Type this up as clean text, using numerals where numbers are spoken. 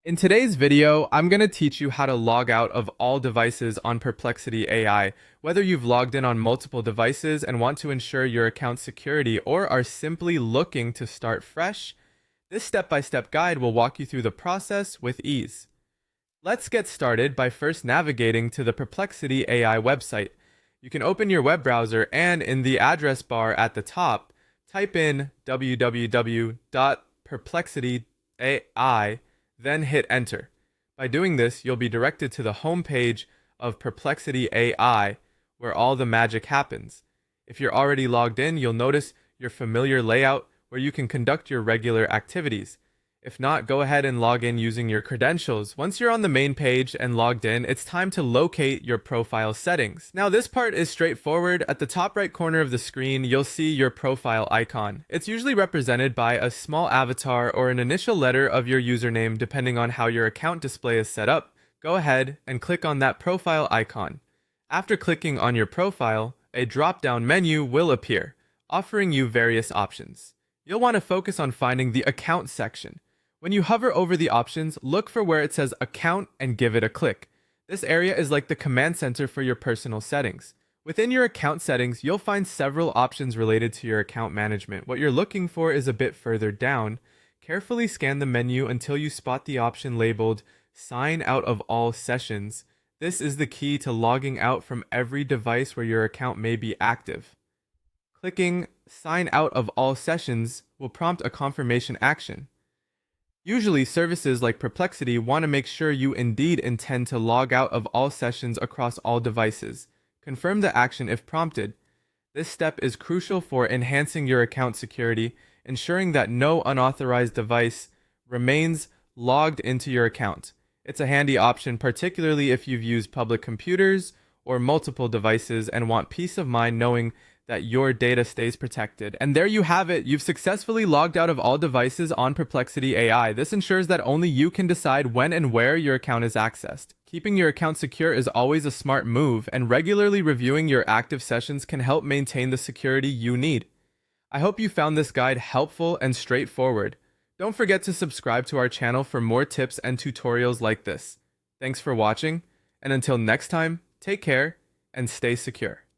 In today's video, I'm going to teach you how to log out of all devices on Perplexity AI. Whether you've logged in on multiple devices and want to ensure your account's security or are simply looking to start fresh, this step-by-step guide will walk you through the process with ease. Let's get started by first navigating to the Perplexity AI website. You can open your web browser and in the address bar at the top, type in www.perplexityaI, then hit enter. By doing this, you'll be directed to the home page of Perplexity AI, where all the magic happens. If you're already logged in, you'll notice your familiar layout where you can conduct your regular activities. If not, go ahead and log in using your credentials. Once you're on the main page and logged in, it's time to locate your profile settings. Now, this part is straightforward. At the top right corner of the screen, you'll see your profile icon. It's usually represented by a small avatar or an initial letter of your username, depending on how your account display is set up. Go ahead and click on that profile icon. After clicking on your profile, a drop-down menu will appear, offering you various options. You'll want to focus on finding the account section. When you hover over the options, look for where it says Account and give it a click. This area is like the command center for your personal settings. Within your account settings, you'll find several options related to your account management. What you're looking for is a bit further down. Carefully scan the menu until you spot the option labeled Sign Out of All Sessions. This is the key to logging out from every device where your account may be active. Clicking Sign Out of All Sessions will prompt a confirmation action. Usually, services like Perplexity want to make sure you indeed intend to log out of all sessions across all devices. Confirm the action if prompted. This step is crucial for enhancing your account security, ensuring that no unauthorized device remains logged into your account. It's a handy option, particularly if you've used public computers or multiple devices and want peace of mind knowing that your data stays protected. And there you have it. You've successfully logged out of all devices on Perplexity AI. This ensures that only you can decide when and where your account is accessed. Keeping your account secure is always a smart move, and regularly reviewing your active sessions can help maintain the security you need. I hope you found this guide helpful and straightforward. Don't forget to subscribe to our channel for more tips and tutorials like this. Thanks for watching, and until next time, take care and stay secure.